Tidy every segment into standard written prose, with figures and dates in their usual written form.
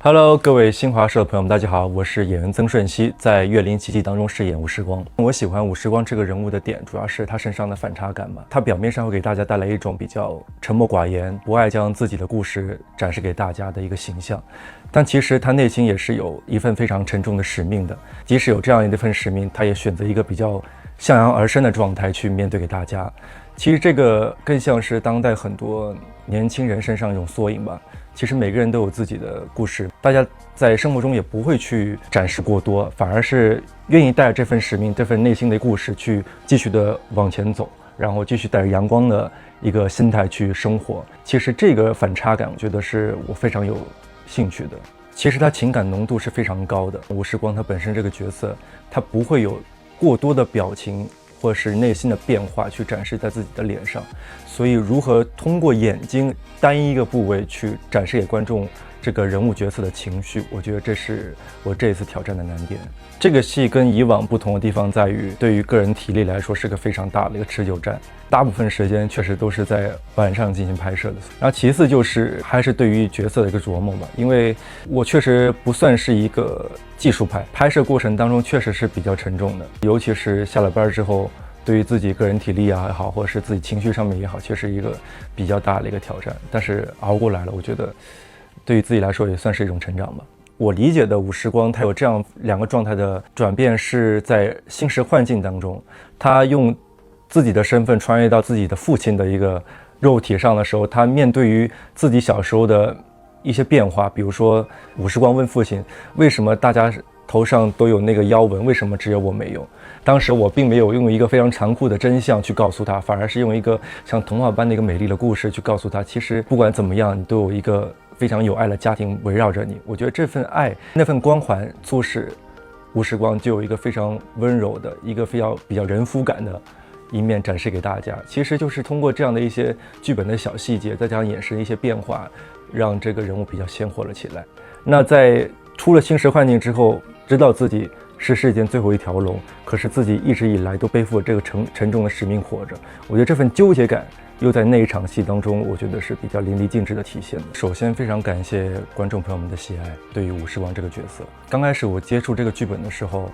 Hello， 各位新华社的朋友们，大家好，我是演员曾舜晞，在《岳林奇迹》当中饰演吴时光。我喜欢吴时光这个人物的点，主要是他身上的反差感吧。他表面上会给大家带来一种比较沉默寡言、不爱将自己的故事展示给大家的一个形象，但其实他内心也是有一份非常沉重的使命的。即使有这样一份使命，他也选择一个比较向阳而生的状态去面对给大家。其实这个更像是当代很多年轻人身上一种缩影吧。其实每个人都有自己的故事，大家在生活中也不会去展示过多，反而是愿意带着这份使命、这份内心的故事去继续的往前走，然后继续带着阳光的一个心态去生活。其实这个反差感，我觉得是我非常有兴趣的。其实他情感浓度是非常高的。吴时光他本身这个角色，他不会有过多的表情或是内心的变化去展示在自己的脸上，所以如何通过眼睛单一一个部位去展示给观众这个人物角色的情绪，我觉得这是我这一次挑战的难点。这个戏跟以往不同的地方在于，对于个人体力来说是个非常大的一个持久战，大部分时间确实都是在晚上进行拍摄的。然后其次就是还是对于角色的一个琢磨吧，因为我确实不算是一个技术派，拍摄过程当中确实是比较沉重的，尤其是下了班之后，对于自己个人体力也好，或者是自己情绪上面也好，确实一个比较大的一个挑战。但是熬过来了，我觉得对于自己来说也算是一种成长吧。我理解的吴时光，他有这样两个状态的转变，是在新时幻境当中，他用自己的身份穿越到自己的父亲的一个肉体上的时候，他面对于自己小时候的一些变化，比如说吴时光问父亲，为什么大家头上都有那个妖纹，为什么只有我没有？当时我并没有用一个非常残酷的真相去告诉他，反而是用一个像童话般的一个美丽的故事去告诉他，其实不管怎么样，你都有一个非常有爱的家庭围绕着你。我觉得这份爱，那份光环，促使吴时光就有一个非常温柔的一个比较人夫感的一面展示给大家。其实就是通过这样的一些剧本的小细节，再加上眼神的一些变化，让这个人物比较鲜活了起来。那在出了新时幻境之后，知道自己是世间最后一条龙，可是自己一直以来都背负这个沉重的使命活着。我觉得这份纠结感又在那一场戏当中，我觉得是比较淋漓尽致的体现的。首先非常感谢观众朋友们的喜爱，对于吴时光这个角色，刚开始我接触这个剧本的时候，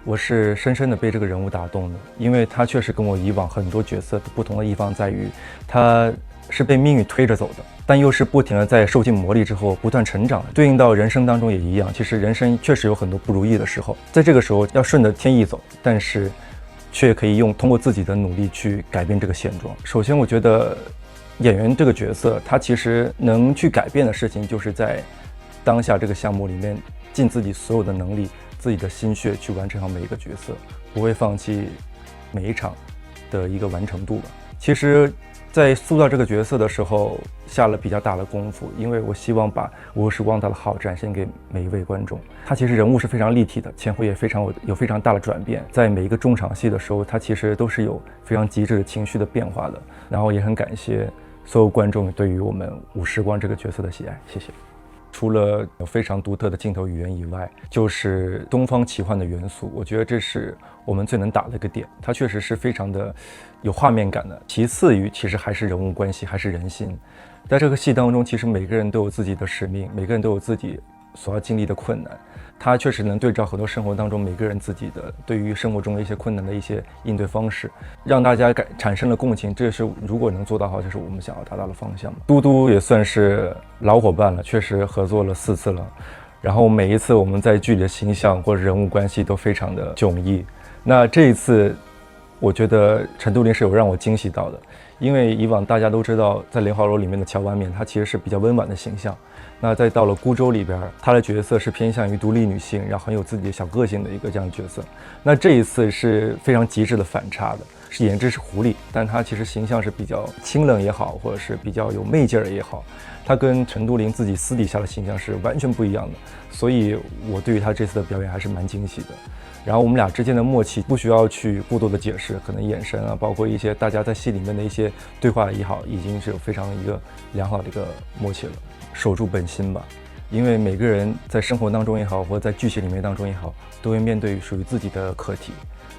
我是深深的被这个人物打动的，因为他确实跟我以往很多角色不同的地方在于，他是被命运推着走的，但又是不停的在受尽磨砺之后不断成长的。对应到人生当中也一样，其实人生确实有很多不如意的时候，在这个时候要顺着天意走，但是却可以通过自己的努力去改变这个现状。首先我觉得演员这个角色，他其实能去改变的事情，就是在当下这个项目里面尽自己所有的能力，自己的心血去完成好每一个角色，不会放弃每一场的一个完成度吧。其实在塑造这个角色的时候下了比较大的功夫，因为我希望把吴时光他的好展现给每一位观众。他其实人物是非常立体的，前后也有非常大的转变，在每一个中场戏的时候，他其实都是有非常极致的情绪的变化的。然后也很感谢所有观众对于我们吴时光这个角色的喜爱，谢谢。除了有非常独特的镜头语言以外，就是东方奇幻的元素，我觉得这是我们最能打的一个点，它确实是非常的有画面感的。其次于其实还是人物关系，还是人心。在这个戏当中，其实每个人都有自己的使命，每个人都有自己所要经历的困难，它确实能对照很多生活当中每个人自己的对于生活中的一些困难的一些应对方式，让大家产生了共情。这是如果能做到好，就是我们想要达到的方向。嘟嘟也算是老伙伴了，确实合作了4次了，然后每一次我们在剧里的形象或者人物关系都非常的迥异。那这一次我觉得陈都灵是有让我惊喜到的，因为以往大家都知道在莲花楼里面的乔婉冕，她其实是比较温婉的形象，那再到了孤舟里边，她的角色是偏向于独立女性，然后很有自己的小个性的一个这样的角色。那这一次是非常极致的反差的，是颜值是狐狸，但她其实形象是比较清冷也好，或者是比较有媚劲儿也好，她跟陈都灵自己私底下的形象是完全不一样的，所以我对于她这次的表演还是蛮惊喜的。然后我们俩之间的默契不需要去过多的解释，可能眼神啊，包括一些大家在戏里面的一些对话也好，已经是有非常一个良好的一个默契了。守住本心吧，因为每个人在生活当中也好，或者在剧情里面当中也好，都会面对属于自己的课题。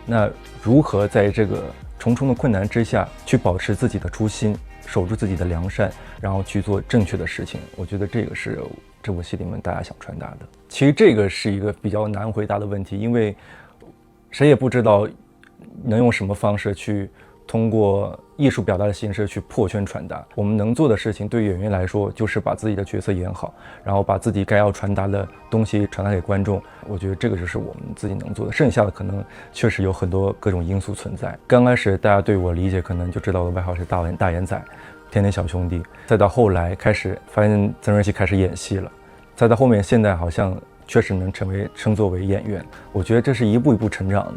那如何在这个重重的困难之下去保持自己的初心，守住自己的良善，然后去做正确的事情，我觉得这个是这部戏里面大家想传达的。其实这个是一个比较难回答的问题，因为谁也不知道能用什么方式去通过艺术表达的形式去破圈传达。我们能做的事情对于演员来说就是把自己的角色演好，然后把自己该要传达的东西传达给观众。我觉得这个就是我们自己能做的，剩下的可能确实有很多各种因素存在。刚开始大家对我理解可能就知道我的外号是大眼仔，天天小兄弟，再到后来开始发现曾舜晞开始演戏了，再到后面现在好像确实能称作为演员。我觉得这是一步一步成长的。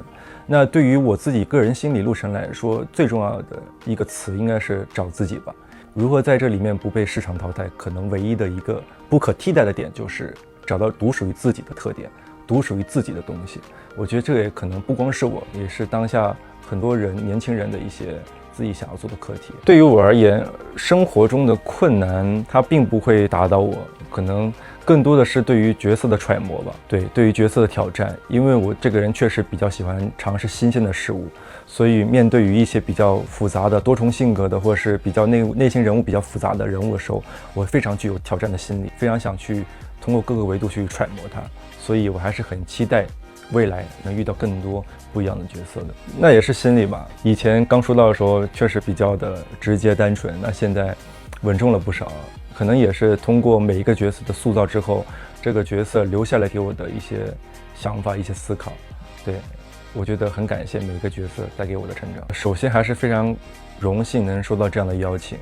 那对于我自己个人心理路程来说，最重要的一个词应该是找自己吧。如何在这里面不被市场淘汰，可能唯一的一个不可替代的点就是找到独属于自己的特点，独属于自己的东西。我觉得这个也可能不光是我，也是当下很多人年轻人的一些自己想要做的课题。对于我而言，生活中的困难它并不会打倒我，可能更多的是对于角色的揣摩吧，对于角色的挑战。因为我这个人确实比较喜欢尝试新鲜的事物，所以面对于一些比较复杂的多重性格的，或者是比较内心人物比较复杂的人物的时候，我非常具有挑战的心理，非常想去通过各个维度去揣摩它。所以我还是很期待未来能遇到更多不一样的角色的。那也是心理吧，以前刚出道的时候确实比较的直接单纯，那现在稳重了不少。可能也是通过每一个角色的塑造之后，这个角色留下来给我的一些想法、一些思考。对，我觉得很感谢每一个角色带给我的成长。首先还是非常荣幸能收到这样的邀请，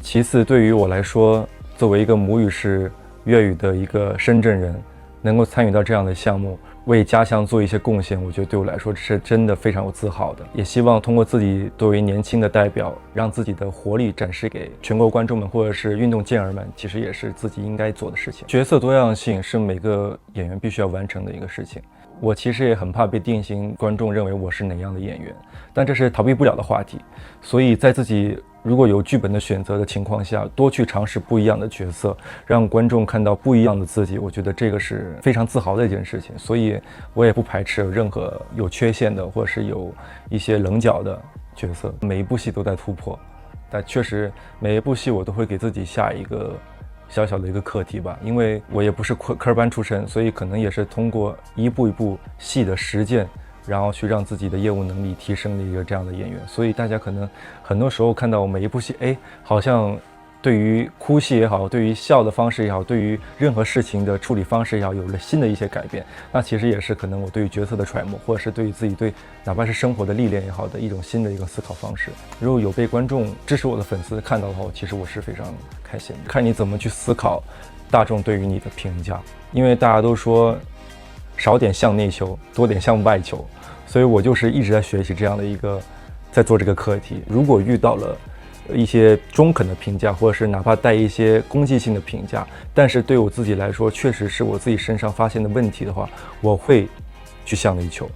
其次对于我来说，作为一个母语是粤语的一个深圳人，能够参与到这样的项目，为家乡做一些贡献，我觉得对我来说是真的非常有自豪的。也希望通过自己作为年轻的代表，让自己的活力展示给全国观众们，或者是运动健儿们，其实也是自己应该做的事情。角色多样性是每个演员必须要完成的一个事情。我其实也很怕被定型，观众认为我是哪样的演员，但这是逃避不了的话题。所以在自己如果有剧本的选择的情况下，多去尝试不一样的角色，让观众看到不一样的自己，我觉得这个是非常自豪的一件事情。所以我也不排斥任何有缺陷的，或者是有一些棱角的角色。每一部戏都在突破，但确实每一部戏我都会给自己下一个小小的一个课题吧，因为我也不是科班出身，所以可能也是通过一步一步戏的实践，然后去让自己的业务能力提升的一个这样的演员。所以大家可能很多时候看到我每一部戏，好像对于哭戏也好，对于笑的方式也好，对于任何事情的处理方式也好，有了新的一些改变。那其实也是可能我对于角色的揣摩，或者是对于自己对哪怕是生活的历练也好的一种新的一个思考方式。如果有被观众支持我的粉丝看到的话，其实我是非常开心的。看你怎么去思考大众对于你的评价，因为大家都说少点向内求，多点向外求，所以我就是一直在学习这样的一个，在做这个课题。如果遇到了一些中肯的评价，或者是哪怕带一些攻击性的评价，但是对我自己来说确实是我自己身上发现的问题的话，我会去向内求。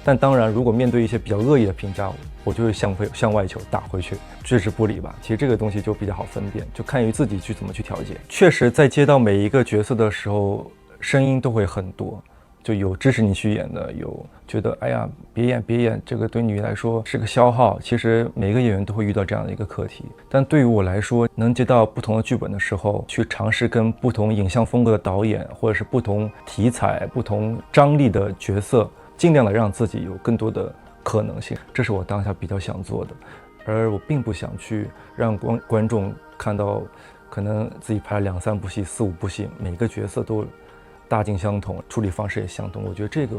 但当然如果面对一些比较恶意的评价，我就会向外求，打回去，置之不理吧。其实这个东西就比较好分辨，就看于自己去怎么去调节。确实在接到每一个角色的时候，声音都会很多，就有支持你去演的，有觉得哎呀别演，这个对你来说是个消耗。其实每个演员都会遇到这样的一个课题，但对于我来说，能接到不同的剧本的时候，去尝试跟不同影像风格的导演，或者是不同题材、不同张力的角色，尽量的让自己有更多的可能性，这是我当下比较想做的。而我并不想去让观众看到可能自己拍了2、3部戏、4、5部戏，每个角色都大径相同，处理方式也相同。我觉得这个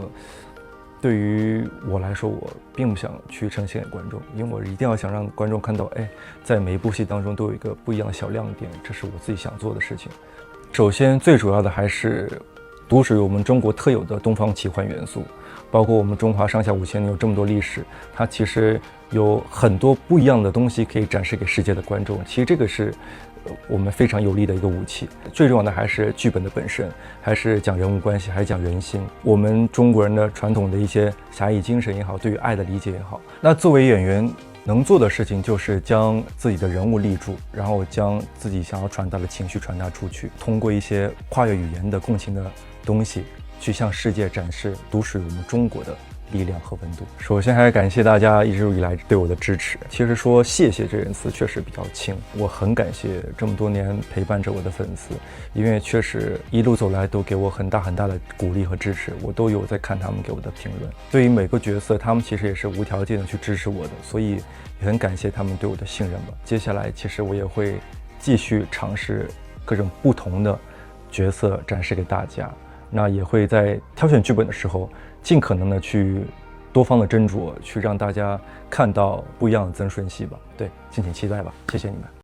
对于我来说，我并不想去呈现给观众，因为我一定要想让观众看到，在每一部戏当中都有一个不一样的小亮点，这是我自己想做的事情。首先最主要的还是独属于我们中国特有的东方奇幻元素，包括我们中华上下5000年有这么多历史，它其实有很多不一样的东西可以展示给世界的观众。其实这个是我们非常有力的一个武器。最重要的还是剧本的本身，还是讲人物关系，还是讲人心，我们中国人的传统的一些侠义精神也好，对于爱的理解也好。那作为演员能做的事情就是将自己的人物立住，然后将自己想要传达的情绪传达出去，通过一些跨越语言的共情的东西去向世界展示独属于我们中国的力量和温度。首先还是感谢大家一直以来对我的支持。其实说谢谢这件词确实比较轻，我很感谢这么多年陪伴着我的粉丝，因为确实一路走来都给我很大的鼓励和支持，我都有在看他们给我的评论。对于每个角色，他们其实也是无条件的去支持我的，所以也很感谢他们对我的信任吧。接下来其实我也会继续尝试各种不同的角色展示给大家，那也会在挑选剧本的时候尽可能的去多方的斟酌，去让大家看到不一样的曾舜晞吧。对，敬请期待吧，谢谢你们。